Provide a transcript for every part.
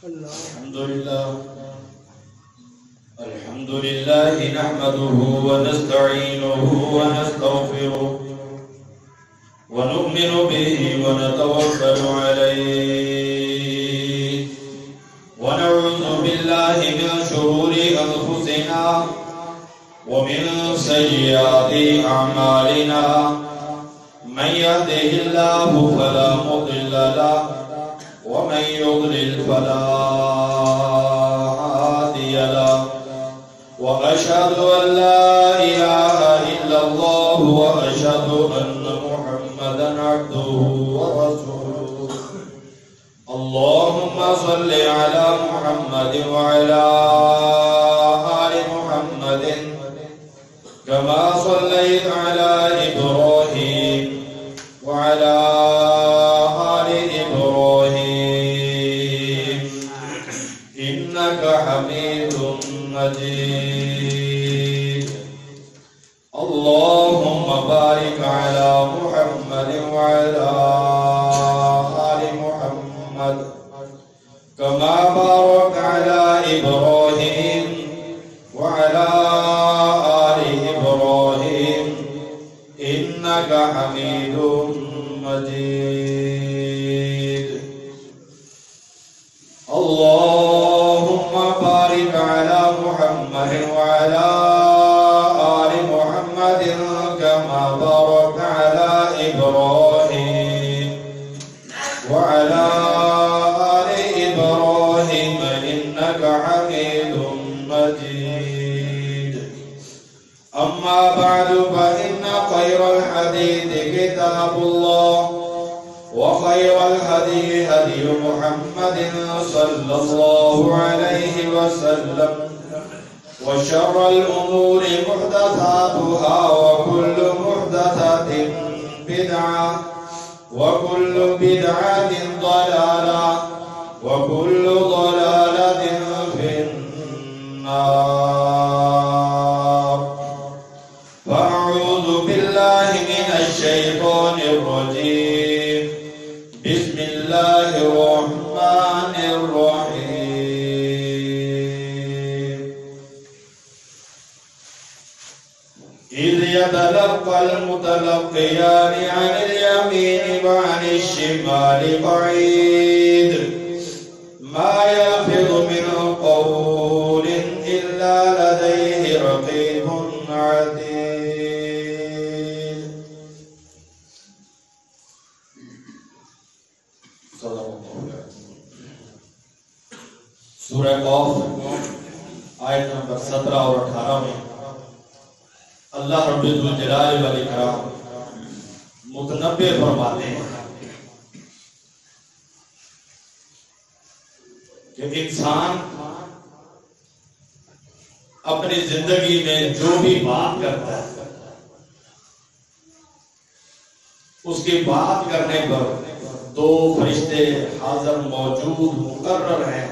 الحمد لله نحمده ونستعينه ونستغفره ونؤمن به ونتوكل عليه ونعوذ بالله من شرور أنفسنا ومن سيئات أعمالنا من يهده الله فلا مضل له ومن يضلل فلا هادي له وأشهد أن لا إله إلا الله وأشهد أن محمدا عبده ورسوله اللهم صل على محمد وعلى آل محمد كما صليت على إبراهيم وعلى آل إبراهيم إنك حميد مجيد اللهم بارك على محمد وعلى آل محمد كما باركت على إبراهيم وعلى آل إبراهيم إنك حميد مجيد اللهم بارك على محمد وعلى آل محمد كما باركت على إبراهيم وعلى آل إبراهيم إنك حميد مجيد أما بعد فإن خير الحديث كتاب الله وخير الهدي هدي محمد صلى الله عليه وسلم وشر الأمور محدثاتها وكل محدثة بدعة وكل بدعة ضلالة وكل ضلالة في النار فأعوذ بالله من الشيطان الرجيم بسم الله الرحمن الرحيم إذ يتلقى المتلقيان عن اليمين وعن الشمال قعيد ما يلفظ من قول إلا لديه رقيب عتيد سورہ قاف آیت نمبر 17 اور 18 میں اللہ رب الجلال والاکرام متنبع فرماتے ہیں کہ انسان اپنی زندگی میں جو بھی بات کرتا ہے اس کی بات کرنے پر دو فرشتے حاضر موجود مقرر ہیں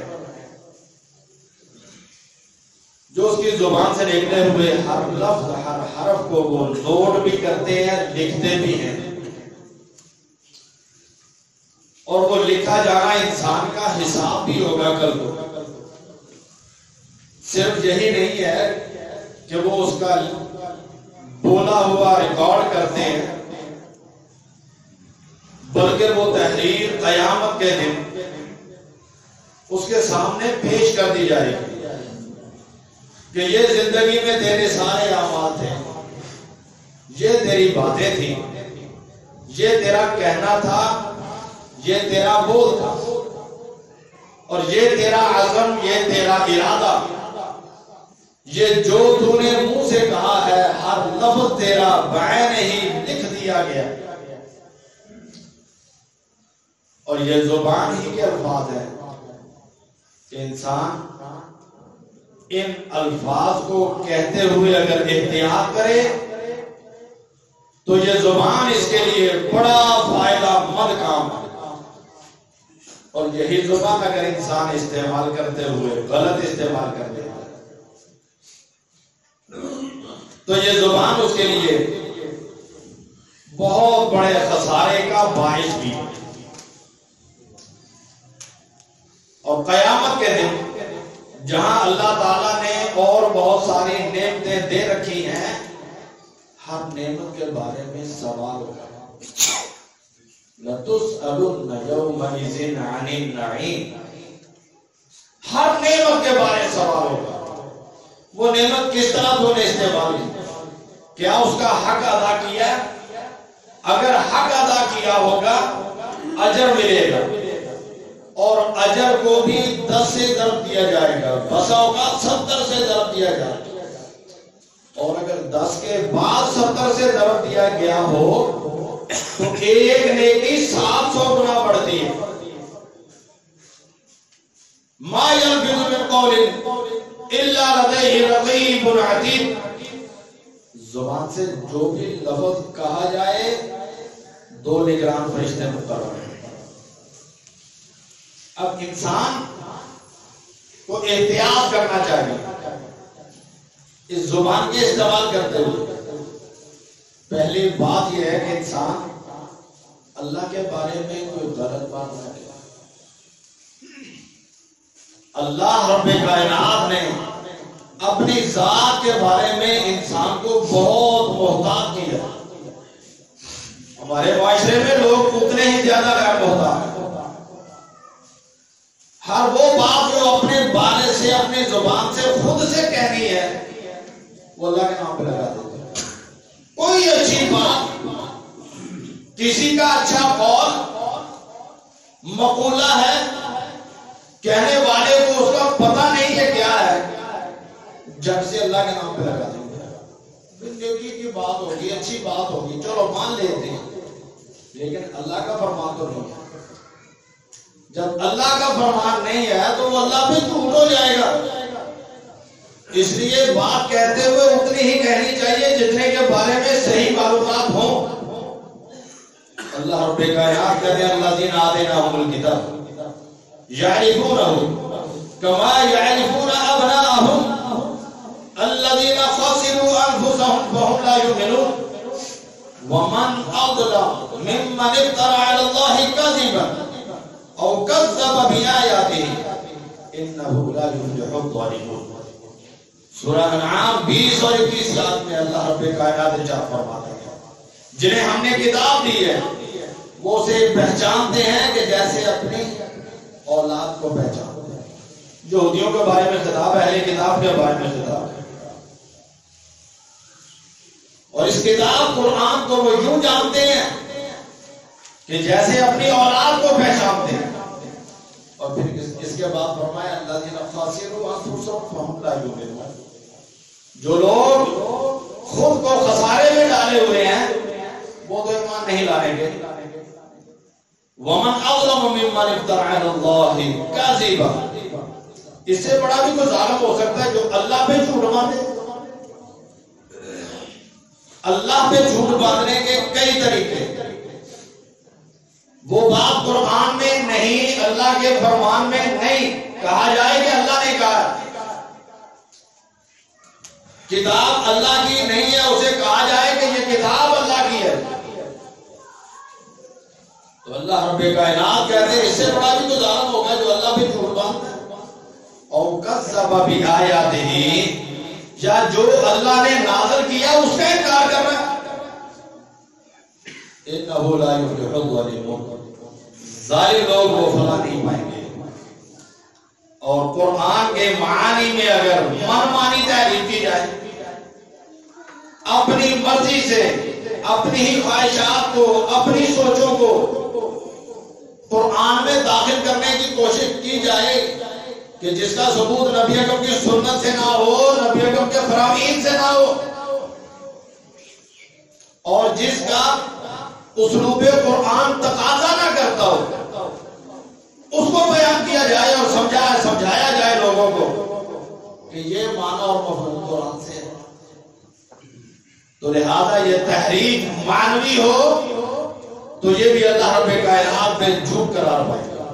جو اس کی زبان سے نکلے ہوئے ہر لفظ ہر حرف کو وہ نوٹ بھی کرتے ہیں لکھتے بھی ہیں اور وہ لکھا جانا انسان کا حساب بھی ہوگا کل کو صرف یہی نہیں ہے کہ وہ اس کا بولا ہوا ریکارڈ کرتے ہیں بلکہ وہ تحریر قیامت کے دن اس کے سامنے پیش کر دی جائے گی کہ یہ زندگی میں تیرے سارے اعمال تھے یہ تیری باتیں تھیں یہ تیرا کہنا تھا یہ تیرا بول تھا اور یہ تیرا عزم یہ تیرا ارادہ یہ جو تو نے منہ سے کہا ہے ہر لفظ تیرا بعین ہی لکھ دیا گیا اور یہ زبان ہی کے الفاظ ہیں کہ انسان ان الفاظ کو کہتے ہوئے اگر احتیاط کرے تو یہ زبان اس کے لیے بڑا فائدہ مند کام ہے اور یہی زبان اگر انسان استعمال کرتے ہوئے غلط استعمال کر دے تو یہ زبان اس کے لیے بہت بڑے خسارے کا باعث بھی اور قیامت کے دن جہاں اللہ تعالیٰ نے اور بہت ساری نعمتیں دے رکھی ہیں، ہر نعمت کے بارے میں سوال ہوگا. لَتُسْأَلُنَّ يَوْمَئِذٍ عَنِ النَّعِيمِ. ہر نعمت کے بارے میں سوال ہوگا. وہ نعمت کس طرح تو نے استعمال کی، کیا اس کا حق ادا کیا؟ اگر حق ادا کیا ہوگا اجر ملے گا، اور اجر کو بھی 10 سے ضرب دیا جائے گا، بسا اوقات 70 سے ضرب دیا جائے گا. اور اگر 10 کے بعد 70 سے ضرب دیا گیا ہو تو ایک نیکی 700 گنا بڑھتی ہے. ما یلفظ من قول الا لدیہ رقیب عتید. زبان سے جو بھی لفظ کہا جائے 2 نگران فرشتے مقرر ہیں. اب انسان کو احتیاط کرنا چاہیے اس زبان کے استعمال کرتے ہوئے. پہلی بات یہ ہے کہ انسان اللہ کے بارے میں کوئی غلط بات نہ کرے. اللہ رب کائنات نے اپنی ذات کے بارے میں انسان کو بہت محتاط کیا. ہمارے معاشرے میں لوگ اتنے ہی زیادہ غیر محتاط ہیں. ہر وہ بات جو اپنے بارے سے اپنی زبان سے خود سے کہنی ہے وہ اللہ کے نام پہ لگا دیتے ہیں. کوئی اچھی بات، کسی کا اچھا قول مقولہ ہے، کہنے والے کو اس کا پتہ نہیں ہے کیا ہے، جب سے اللہ کے نام پہ لگا دیتے ہیں. زندگی کی بات ہوگی، اچھی بات ہوگی، چلو مان لیتے ہیں، لیکن اللہ کا فرمان تو نہیں ہے. جب اللہ کا فرمان نہیں ہے تو وہ اللہ پہ جھوٹ ہو جائے گا. اس لیے بات کہتے ہوئے اتنی ہی کہنی چاہیے جتنے کے بارے میں صحیح معلومات ہوں. اللہ رب کائنات کہتے ہیں الذین آتیناہم الکتاب یعرفونہ کما یعرفون ابناءہم الذین خسروا انفسہم فہم لا یؤمنون ومن اظلم ممن افترى علی اللہ کذبا او کذب بآیاتہ انہ لا یفلح الظالمون. سورہ انعام 20 اور 21 آیات میں اللہ رب کائنات ارشاد فرماتے ہیں جنہیں ہم نے کتاب دی ہے وہ اسے پہچانتے ہیں کہ جیسے اپنی اولاد کو پہچانتے ہیں. یہودیوں کے بارے میں خطاب ہے، اہل کتاب کے بارے میں خطاب ہے. اور اس کتاب قرآن کو وہ یوں جانتے ہیں کہ جیسے اپنی اولاد کو پہچانتے ہیں. اور پھر اس کے بعد فرمایا الذین خسروا انفسہم فہم لا یؤمنون. جو لوگ خود کو خسارے میں ڈالے ہوئے ہیں وہ تو ایمان نہیں لائیں گے. ومن اظلم ممن افترى علی اللہ کذبا. اس سے بڑا بھی کوئی ظالم ہو سکتا ہے جو اللہ پہ جھوٹ باندھے. اللہ پہ جھوٹ باندھنے کے کئی طریقے. وہ بات قرآن میں نہیں، اللہ کے فرمان میں نہیں. کہا جائے کہ اللہ نے کہا، کتاب اللہ کی نہیں ہے، اسے کہا جائے کہ یہ کتاب اللہ کی ہے. تو اللہ رب کائنات کہتے ہیں اس سے بڑا بھی تو ظالم ہوگا جو اللہ پہ جھوٹ باندھتا ہے. اور کذب بآیاتہ، یا جو اللہ نے نازل کیا اس کا انکار کر رہا ہے. انہ لا یفلح الظالمون. ظالم لوگ وہ فلاح نہیں پائیں گے. اور قرآن کے معانی میں اگر من مانی تحریف کی جائے، اپنی مرضی سے اپنی ہی خواہشات کو، اپنی سوچوں کو قرآن میں داخل کرنے کی کوشش کی جائے کہ جس کا ثبوت نبی اکرم کی سنت سے نہ ہو، نبی اکرم کے فرامین سے نہ ہو، اور جس کا اسلوب قرآن تقاضا نہ کرتا ہو، اس کو بیان کیا جائے اور سمجھایا جائے لوگوں کو کہ یہ معنی اور مفہوم قرآن سے ہے. تو لہذا یہ تحریف معنوی ہو تو یہ بھی اللہ رب کائنات میں جھوٹ قرار پائے گا.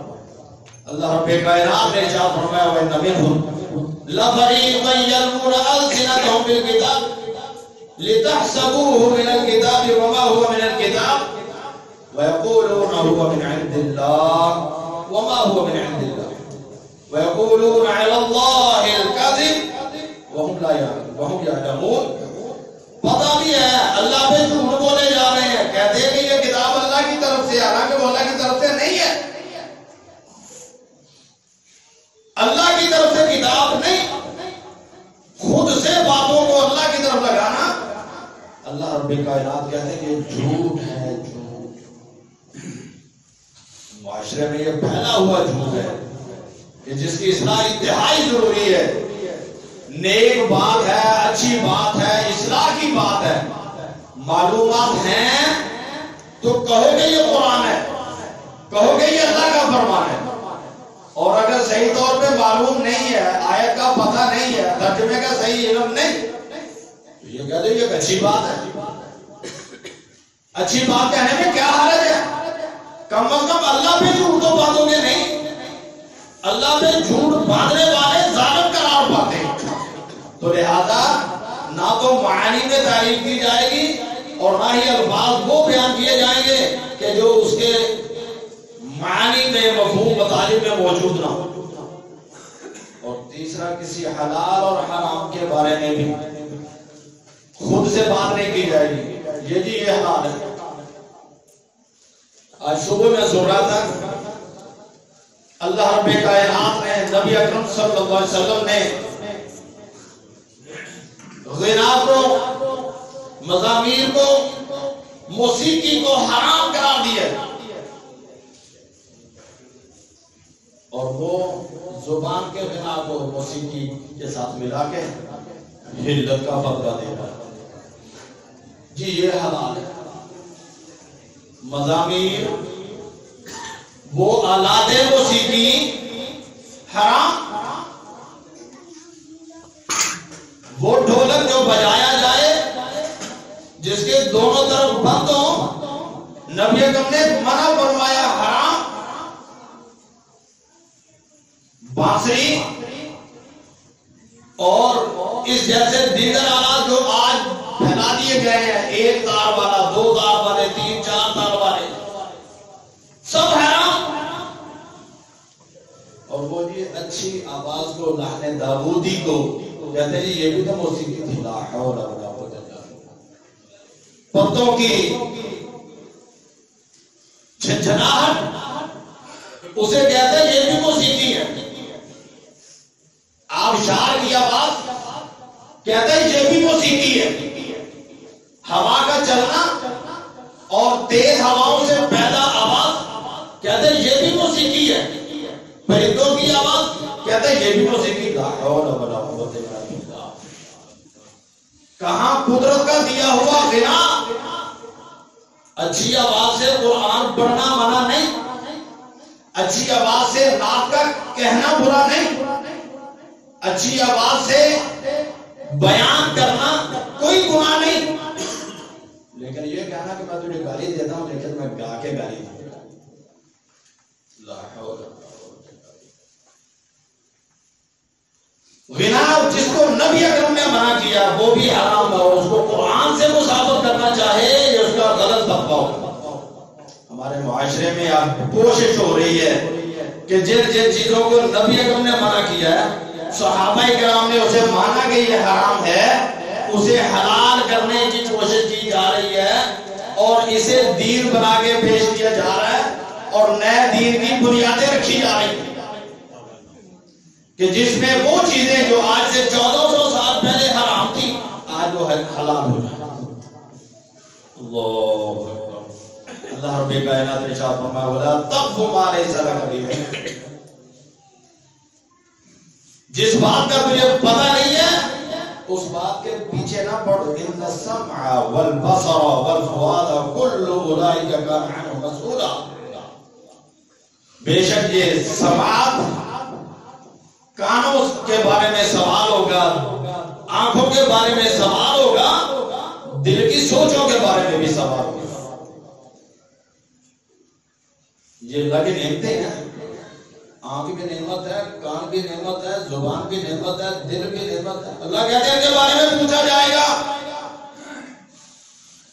اللہ رب کائنات نے ارشاد فرمایا وَإِنَّ مِنْهُمْ لَفَرِيقًا يَلْوُونَ أَلْسِنَتَهُمْ بِالْكِتَابِ لِتَحْسَبُوهُ مِنَ الْكِتَابِ وَمَا هُوَ مِنَ الْكِتَابِ وَيَقُولُونَ هُوَ مِنْ عِنْدِ اللَّهِ وَمَا هُوَ مِنْ عِنْدِ اللَّهِ. وَيَقُولُونَ عَلَى اللَّهِ الْكَذِبَ وَهُمْ يَعْلَمُونَ. پتہ بھی ہے اللہ پہ جھوٹ بولے جا رہے ہیں، کہتے ہیں کہ یہ کتاب اللہ کی طرف سے، حالانکہ وہ اللہ کی طرف سے نہیں ہے. اللہ کی طرف سے کتاب نہیں، خود سے باتوں کو اللہ کی طرف لگانا. اللہ رب کائنات کہتے ہیں کہ جھوٹ ہے، جھوٹ. معاشرے میں یہ پھیلا ہوا جھوٹ ہے کہ جس کی اصلاح انتہائی ضروری ہے. نیک بات ہے، اچھی بات ہے، اصلاح کی بات ہے. معلومات ہیں تو کہو گے یہ قرآن ہے، کہو گے یہ اللہ کا فرمان ہے. اور اگر صحیح طور پہ معلوم نہیں ہے، آیت کا پتہ نہیں ہے، ترجمے کا صحیح علم نہیں، تو یہ کہہ دو یہ اچھی بات ہے. اچھی بات کہنے میں کیا حرج ہے؟ کم از کم اللہ پہ جھوٹ تو باندھو گے نہیں. اللہ پہ جھوٹ باندھنے والے ظالم قرار پاتے ہیں. تو لہذا نہ تو معانی میں تعریف کی جائے گی اور نہ ہی الفاظ وہ بیان کیے جائیں گے کہ جو اس کے معانی میں، مفہوم مطالب میں موجود نہ ہو. اور تیسرا، کسی حلال اور حرام کے بارے میں بھی خود سے بات نہیں کی جائے گی. یہ جی یہ حلال ہے. آج صبح میں سن رہا تھا اللہ رب کائنات نے، نبی اکرم صلی اللہ علیہ وسلم نے غنا کو، مزامیر کو، موسیقی کو حرام قرار دیا اور وہ زبان کے غنا کو موسیقی کے ساتھ ملا کے حلت کا بدلہ دے رہا ہے. جی یہ حلال ہے. مزامیر، وہ آلات موسیقی حرام. وہ ڈھولک جو بجایا جائے جس کے دونوں طرف بند ہوں، نبی اکرم نے منع فرمایا، حرام. بانسری اور اس جیسے دیگر آلات جو آج پھیلا دیے گئے ہیں، 1 تار والا، 2 تار والے، 3 4 تار والے، سب حرام. اور وہ جی اچھی آواز کو، لحن داودی کو کہتے ہیں یہ بھی تو موسیقی تھی. لا حول ولا قوت الا باللہ. پتوں کی جھنجھناہٹ اسے کہتے ہیں یہ بھی موسیقی ہے. آبشار کی آواز کہتے ہیں یہ بھی موسیقی ہے. ہوا کا چلنا اور تیز ہواؤں سے پیدا آواز کہتے ہیں یہ بھی موسیقی ہے. پرندوں کی آواز کہتے ہیں یہ بھی موسیقی. لا حول ولا قوت الا باللہ. کہاں قدرت کا دیا ہوا غنا. اچھی آواز سے قرآن پڑھنا منع نہیں، اچھی آواز سے نعت کا کہنا برا نہیں، اچھی آواز سے بیان کرنا کوئی گناہ نہیں. لیکن یہ کہنا کہ میں تجھے گالی دیتا ہوں لیکن میں گا کے گالی دوں گا، لا حول. غنا جس کو نبی اکرم نے منع کیا وہ بھی حرام ہے، اور اس کو قرآن سے مصابت کرنا چاہے یہ اس کا غلط فتویٰ ہوگا. ہمارے معاشرے میں اب کوشش ہو رہی ہے کہ جن جن چیزوں کو نبی اکرم نے منع کیا ہے، صحابہ کرام نے اسے مانا کہ یہ حرام ہے، اسے حلال کرنے کی کوشش کی جا رہی ہے اور اسے دین بنا کے پیش کیا جا رہا ہے اور نئے دین کی بنیادیں رکھی جا رہی ہیں کہ جس میں وہ چیزیں جو آج سے 1400 سال پہلے حرام تھی آج وہ حلال ہو جائے. اللہ رب کائنات نے ارشاد فرمایا ولا تقف ما ليس لك به. جس بات کا تجھے پتہ نہیں ہے اس بات کے پیچھے نہ پڑ. ان السمع والبصر والفؤاد كل اولئك كان عنه مسؤولا. بے شک یہ سماعت، کانوں کے بارے میں سوال ہوگا، آنکھوں کے بارے میں سوال ہوگا، دل کی سوچوں کے بارے میں بھی سوال ہوگا. یہ اللہ کی نعمتیں ہیں. آنکھ بھی نعمت ہے، کان بھی نعمت ہے، زبان بھی نعمت ہے، دل بھی نعمت ہے. اللہ کہتے ہیں ان کے بارے میں پوچھا جائے گا.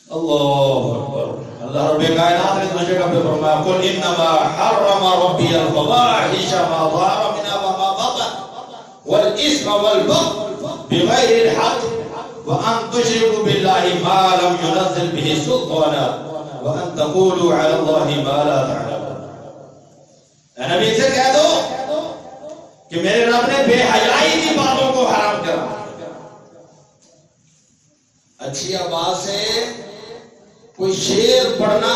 اللہ اکبر. اللہ رب کائنات نے دوسرے جگہ پہ فرمایا قل انما حرم ربی الفواحش ما ظهر منها وما والاسم والبغي بغير الحق وان تشركوا بالله ما لم ينزل به سلطانا وان تقولوا على الله ما لا تعلمون. اے نبی سے کہہ دو کہ میرے رب نے بے حیائی کی باتوں کو حرام کرا. اچھی آواز سے کوئی شعر پڑھنا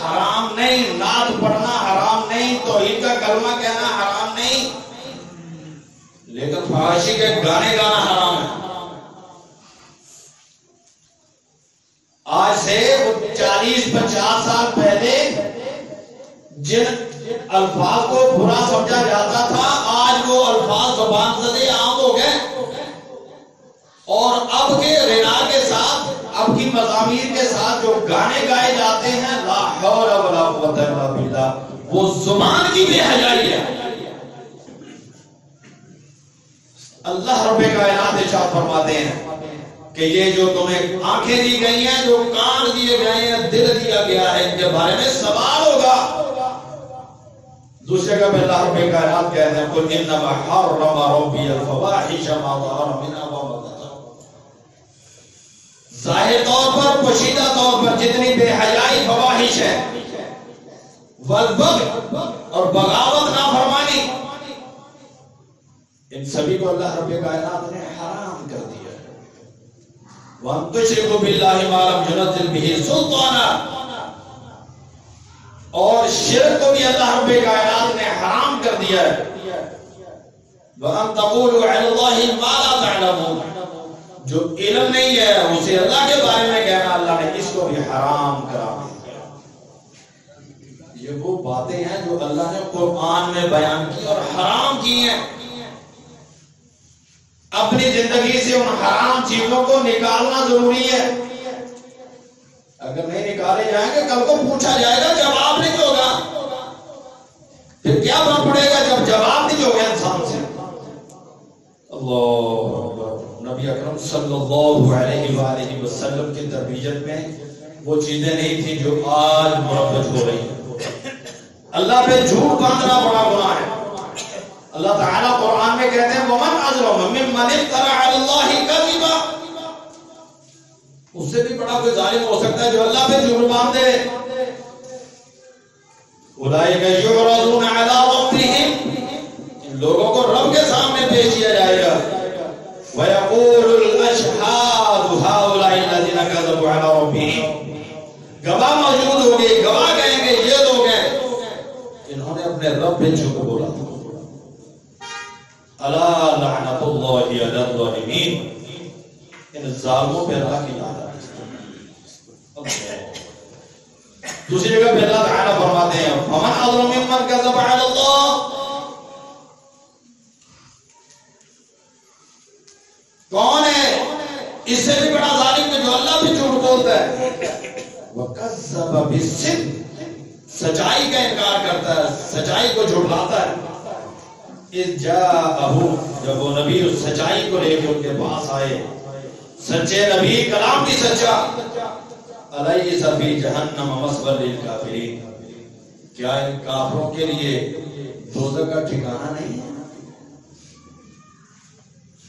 حرام نہیں، نعت پڑھنا حرام نہیں، توحید کا کلمہ کہنا حرام نہیں، لیکن فحاشی کے گانے گانا حرام ہے. آج سے 40-50 سال پہلے جن الفاظ کو برا سمجھا جاتا تھا آج وہ الفاظ زبان زدے عام ہو گئے، اور اب کے رنا کے ساتھ، اب کی مزامیر کے ساتھ جو گانے گائے جاتے ہیں لا حول ولا قوت الا باللہ، وہ زبان کی بے حیائی ہے. اللہ رب کائنات ارشاد فرماتے ہیں کہ یہ جو تمہیں آنکھیں دی گئی ہیں، جو کان دیے گئے ہیں، دل دیا گیا ہے، ان کے بارے میں سوال ہوگا. دوسرے کا اللہ رب کائنات کہتے ہیں قل انما حرم ربی الفواحش ما ظهر منها وما بطن. ظاہر طور پر، پوشیدہ طور پر جتنی بے حیائی فواحش ہے، والبغی اور بغاوت نافرمانی، ان سبھی کو اللہ رب کائنات نے حرام کر دیا. وَأَن تُشْرِكُوا بِاللَّهِ مَا لَمْ يُنَزِّلْ بِهِ سُلْطَانًا، اور شرک کو بھی اللہ رب کائنات نے حرام کر دیا ہے. وَأَن تَقُولُوا عَلَى اللَّهِ مَا لَا تَعْلَمُونَ، جو علم نہیں ہے اسے اللہ کے بارے میں کہنا اللہ نے اس کو بھی حرام کرا دیا. یہ وہ باتیں ہیں جو اللہ نے قرآن میں بیان کی اور حرام کی ہیں. اپنی زندگی سے ان حرام چیزوں کو نکالنا ضروری ہے. اگر نہیں نکالے جائیں گے کل کو پوچھا جائے گا، جواب نہیں ہوگا. پھر کیا فرق پڑے گا جب جواب نہیں ہوگا انسان سے. اللہ اکبر. نبی اکرم صلی اللہ علیہ وآلہ وسلم کی تربیت میں وہ چیزیں نہیں تھیں جو آج مروج ہو رہی ہیں. اللہ پہ جھوٹ باندھنا بڑا گناہ ہے. اللہ تعالیٰ قرآن میں کہتے ہیں وَمَنْ أَظْلَمُ مِمَّنِ افْتَرَىٰ عَلَى اللَّهِ كَذِبًا، اس سے بھی بڑا کوئی ظالم ہو سکتا ہے جو اللہ پہ جھوٹ باندھے. أُولَٰئِكَ يُعْرَضُونَ عَلَىٰ رَبِّهِمْ، ان لوگوں کو رب کے سامنے پیش کیا جائے گا. وَيَقُولُ الْأَشْهَادُ هَٰؤُلَاءِ الَّذِينَ كَذَبُوا عَلَىٰ رَبِّهِمْ، گواہ موجود ہوں گے، گواہ کہیں گے یہ لوگ ہیں انہوں نے اپنے رب پہ جھوٹ بولا. الا لعنت اللہ علی الظالمین، ان ظالموں پہ اللہ کی لعنت. دوسری جگہ پہ اللہ تعالیٰ فرماتے ہیں فمن اظلم ممن کذب علی اللہ، کون ہے اس سے بھی بڑا ظالم کہ جو اللہ پہ جھوٹ بولتا ہے. وکذب بالصدق، سچائی کا انکار کرتا ہے، سچائی کو جھٹلاتا ہے. اذ جاءہ، جب وہ نبی اس سچائی کو لے کے ان کے پاس آئے، سچے نبی کلام بھی سچا. الیس فی جہنم مثوی للکافرین، کیا ان کافروں کے لیے دوزخ کا ٹھکانہ نہیں ہے؟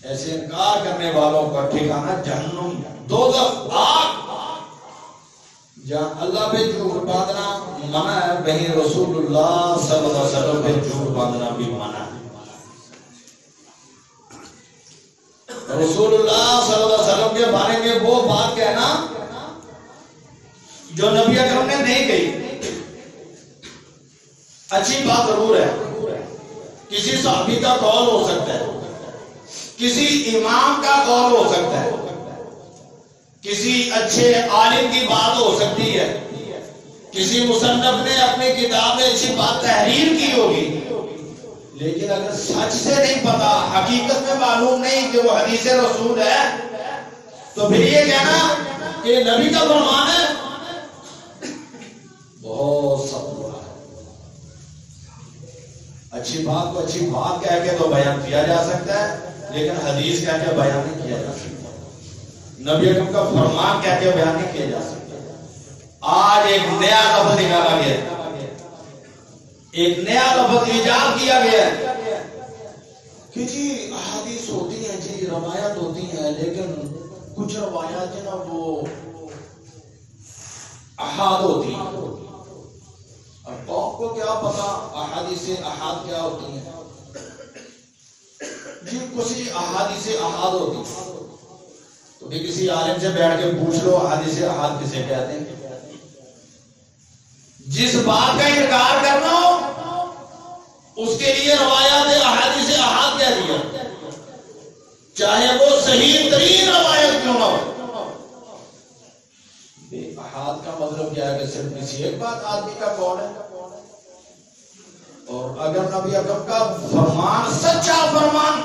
ایسے انکار کرنے والوں کا ٹھکانہ جہنم، دوزخ، آگ. جہاں اللہ پہ جھوٹ باندھنا منع ہے، وہیں رسول اللہ صلی اللہ علیہ وسلم پہ جھوٹ باندھنا بھی منع ہے. رسول اللہ صلی اللہ علیہ وسلم کے بارے میں وہ بات کہنا جو نبی اکرم نے نہیں کہی. اچھی بات ضرور ہے، کسی صحابی کا قول ہو سکتا ہے، کسی امام کا قول ہو سکتا ہے، کسی اچھے عالم کی بات ہو سکتی ہے، کسی مصنف نے اپنی کتاب میں اچھی بات تحریر کی ہوگی. لیکن اگر سچ سے نہیں پتا، حقیقت میں معلوم نہیں کہ وہ حدیث رسول ہے، تو پھر یہ کہنا کہ نبی کا فرمان ہے بہت سخت ہوا ہے. اچھی بات کو اچھی بات کہہ کے تو بیان کیا جا سکتا ہے، لیکن حدیث کہہ کے بیان نہیں کیا جا سکتا، نبی اکرم کا فرمان کہہ کے بیان نہیں کیا جا سکتا. آج ایک نیا لفظ نکالا گیا ہے، ایک نیا لفظ ایجاد کیا گیا ہے کہ جی احادیث ہوتی ہیں جی روایات ہوتی ہیں لیکن کچھ روایات ہیں نا وہ احاد ہوتی ہیں. اور قوم کو کیا پتا احادیث احاد کیا ہوتی ہیں؟ جی کچھ احادیث احاد ہوتی ہیں تو بھی کسی عالم سے بیٹھ کے پوچھ لو احادیث احاد کسے کہتے ہیں. جس بات کا انکار کرنا ہو اس کے لیے روایات احادیث احاد کہہ دیا چاہے وہ صحیح ترین روایت کیوں نہ ہو. احاد کا مطلب کیا ہے کہ صرف کسی ایک بات آدمی کا قول ہے. اور اگر نبی اکرم کا فرمان سچا فرمان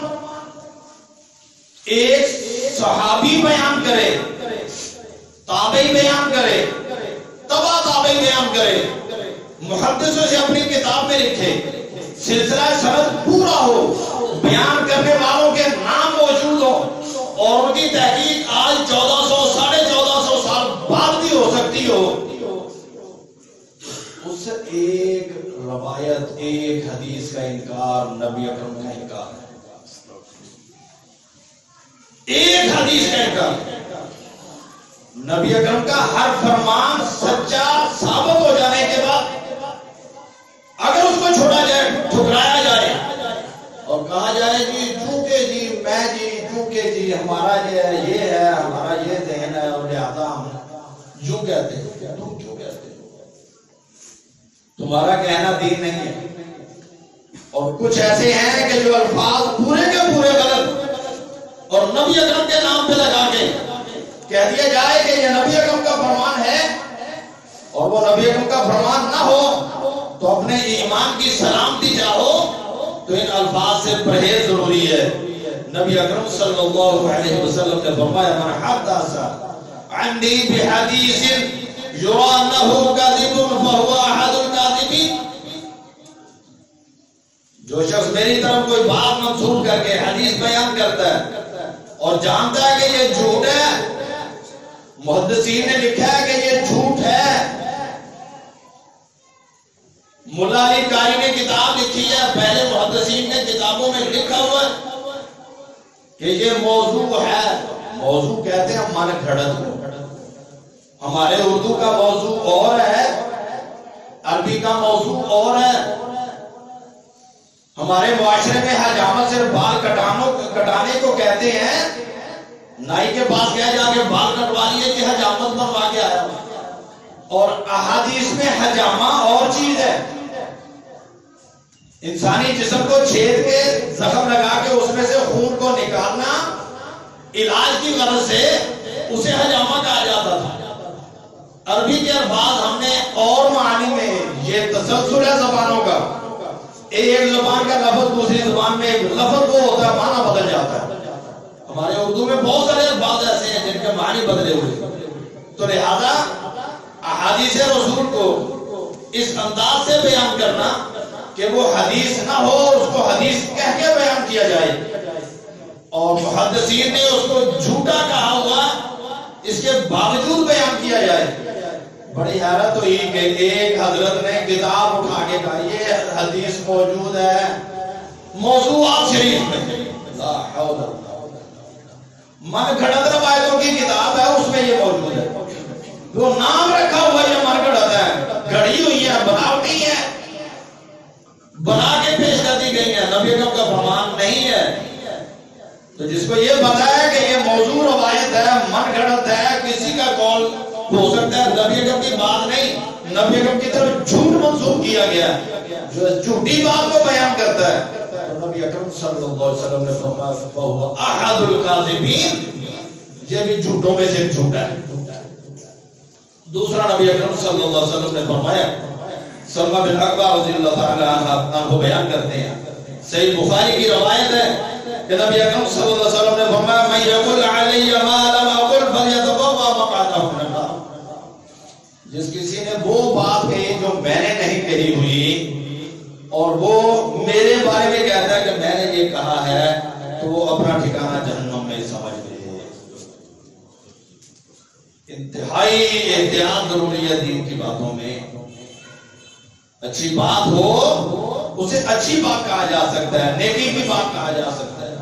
ایک صحابی بیان کرے تابعی بیان کرے تبع تابعی بیان کرے محدثوں سے اپنی کتاب میں لکھے سلسلہ سند پورا ہو بیان کرنے والوں کے نام موجود ہو اور ان کی تحقیق آج 1400 سال بعد بھی ہو سکتی ہو اس ایک روایت ایک حدیث کا انکار نبی اکرم کا انکار ہے. ایک حدیث کا انکار نبی اکرم کا ہر فرمان سچا ثابت ہو جانے کے بعد اگر اس کو چھوڑا جائے ٹھکرایا جائے اور کہا جائے جی چونکہ جی میں جی چونکہ جی ہمارا یہ ہے ہمارا یہ ذہن ہے اور لہذا ہم جو کہتے ہیں تم کیوں کہتے ہو تمہارا کہنا دین نہیں ہے. اور کچھ ایسے ہیں کہ جو الفاظ پورے کے پورے غلط اور نبی اکرم کے نام پہ لگا کے کہہ دیا جائے کہ یہ نبی اکرم کا فرمان ہے اور وہ نبی اکرم کا فرمان نہ ہو تو اپنے ایمان کی سلامتی چاہو تو ان الفاظ سے پرہیز ضروری ہے. نبی اکرم صلی اللہ علیہ وسلم نے فرمایا من حدث عنی بحدیث یرا انہ کاذب فہو احد الکاذبین. جو شخص میری طرف کوئی بات منسوب کر کے حدیث بیان کرتا ہے اور جانتا ہے کہ یہ جھوٹ ہے محدثین نے لکھا ہے کہ یہ جھوٹ ہے. ملا علی قاری نے کتاب لکھی ہے پہلے محدثین نے کتابوں میں لکھا ہوا ہے کہ یہ موضوع ہے. موضوع کہتے ہیں من گھڑت کو. ہمارے اردو کا موضوع اور ہے عربی کا موضوع اور ہے. ہمارے معاشرے میں حجامت سے بال کٹانے کو کہتے ہیں. نائی کے پاس گیا جا کے بال کٹوا لیے کہ حجامت بنوا کے آیا. اور احادیث میں حجامہ اور چیز ہے. انسانی جسم کو چھید کے زخم لگا کے اس میں سے خون کو نکالنا علاج کی غرض سے اسے حجامہ کہا جاتا تھا. عربی کے الفاظ ہم نے اور معنی میں یہ تسلسل ہے زبانوں کا. ایک زبان کا لفظ دوسری زبان میں ایک لفظ وہ ہوتا ہے معنی بدل جاتا ہے. ہمارے اردو میں بہت سارے الفاظ ایسے ہیں جن کے معنی بدلے ہوئے. تو لہذا احادیث رسول کو اس انداز سے بیان کرنا کہ وہ حدیث نہ ہو اس کو حدیث کہہ کے بیان کیا جائے اور محدثین نے اس کو جھوٹا کہا ہوا اس کے باوجود بیان کیا جائے. بڑی حیرت ہوئی کہ ایک حضرت نے کتاب اٹھا کے کہا یہ حدیث موجود ہے موضوعات شریف میں. لا حول من گھڑت روایتوں کی کتاب ہے اس میں یہ موجود ہے. وہ نام رکھا ہوا یہ من گھڑت ہے گھڑی ہوئی ہے بناوٹی ہے بنا کے پیش کر دی گئی ہے نبی اکرم کا فرمان نہیں ہے. تو جس کو یہ پتا ہے کہ یہ موضوع روایت ہے من گھڑت ہے کسی کا قول ہو سکتا ہے نبی اکرم کی بات نہیں نبی اکرم کی طرف جھوٹ منسوب کیا گیا جو جھوٹی بات کو بیان کرتا ہے تو نبی اکرم صلی اللہ علیہ وسلم نے فرمایا فہو احد الکاذبین یہ بھی جھوٹوں میں سے جھوٹا ہے. دوسرا نبی اکرم صلی اللہ علیہ وسلم نے فرمایا سلمہ بن اکبر رضی اللہ تعالی عنہ بیان کرتے ہیں صحیح بخاری کی روایت ہے کہ نبی اکرم صلی اللہ علیہ وسلم نے فرمایا من یقل علی ما لم اقل فلیتبوأ مقعدہ من النار. جس کسی نے وہ بات کہی جو میں نے نہیں کہی ہوئی اور وہ میرے بارے میں کہتا ہے کہ میں نے یہ کہا ہے تو وہ اپنا ٹھکانہ جہنم میں سمجھ لے. انتہائی احتیاط ضروری ہے دین کی باتوں میں. اچھی بات ہو اسے اچھی بات کہا جا سکتا ہے، نیکی کی بات کہا جا سکتا ہے،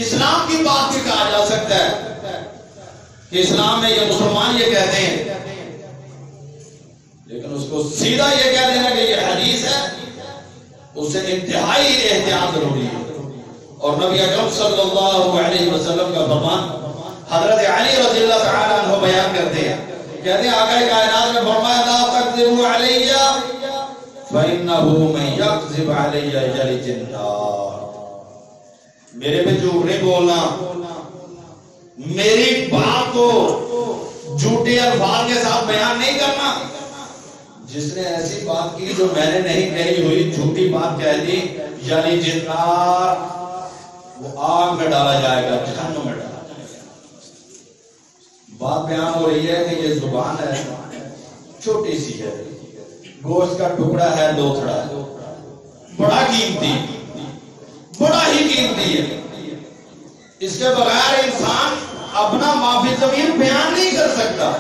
اسلام کی بات بھی کہا جا سکتا ہے کہ اسلام میں یہ مسلمان یہ کہتے ہیں، لیکن اس کو سیدھا یہ کہہ دینا کہ یہ حدیث ہے، اس سے انتہائی احتیاط ضروری ہے۔ اور نبی اکرم صلی اللہ علیہ وسلم کا فرمان حضرت علی رضی اللہ تعالی عنہ بیان کرتے ہیں، کہتے ہیں آقا کائنات نے فرمایا لا تکذبوا علی فإنه من یکذب علی یلج النار، میرے پہ جھوٹ نہیں بولنا، میری بات کو جھوٹے الفاظ کے ساتھ بیان نہیں کرنا۔ جس نے ایسی بات کی جو میں نے نہیں کہی ہوئی، جھوٹی بات کہہ دی، یعنی جنار، وہ آگ میں ڈالا جائے گا، جہنم میں ڈالا جائے گا۔ بات بیان ہو رہی ہے کہ یہ زبان ہے، چھوٹی سی ہے، گوشت کا ٹکڑا ہے، لوتھڑا ہے، بڑا قیمتی، بڑا ہی قیمتی ہے۔ اس کے بغیر انسان اپنا معافی ضمیر بیان نہیں کر سکتا،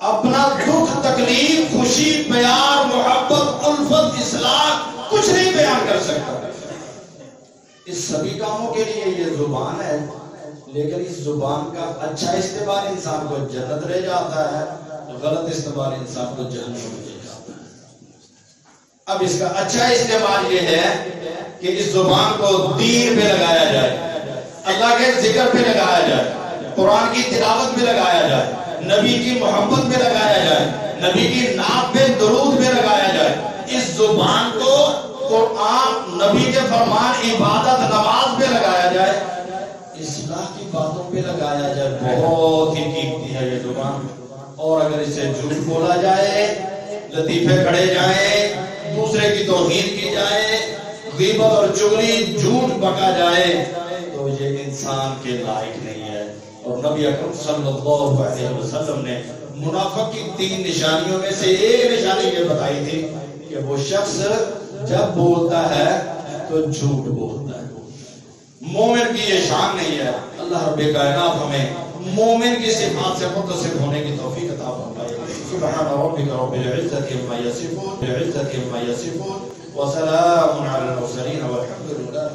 اپنا دکھ، تکلیف، خوشی، پیار، محبت، الفت، اصلاح کچھ نہیں بیان کر سکتا۔ اس سبھی کاموں کے لیے یہ زبان ہے، لیکن اس زبان کا اچھا استعمال انسان کو جنت لے جاتا ہے، غلط استعمال انسان کو جہنم لے جاتا ہے۔ اب اس کا اچھا استعمال یہ ہے کہ اس زبان کو دین پہ لگایا جائے، اللہ کے ذکر پہ لگایا جائے، قرآن کی تلاوت پہ لگایا جائے، نبی کی محبت پہ لگایا جائے، نبی کی نعت پہ، درود پہ لگایا جائے۔ اس زبان کو قرآن، نبی کے فرمان، عبادت، نماز پہ لگایا جائے، اصلاح کی باتوں پہ لگایا جائے۔ بہت ہی قیمتی ہے یہ زبان۔ اور اگر اسے جھوٹ بولا جائے، لطیفے کھڑے جائیں، دوسرے کی توہین کی جائے، غیبت اور چغلی، جھوٹ بکا جائے، تو یہ انسان کے لائق نہیں ہے۔ اور نبی اکرم صلی اللہ علیہ وسلم نے منافق کی 3 نشانیوں میں سے ایک نشانی یہ بتائی تھی کہ وہ شخص جب بولتا ہے تو جھوٹ بولتا ہے۔ مومن کی یہ شان نہیں ہے۔ اللہ رب کائنات ہمیں مومن کی صفات سے متصف ہونے کی توفیق عطا فرمائے۔ سبحان ربک رب العزة عما یصفون وسلام علی المرسلین والحمد للہ۔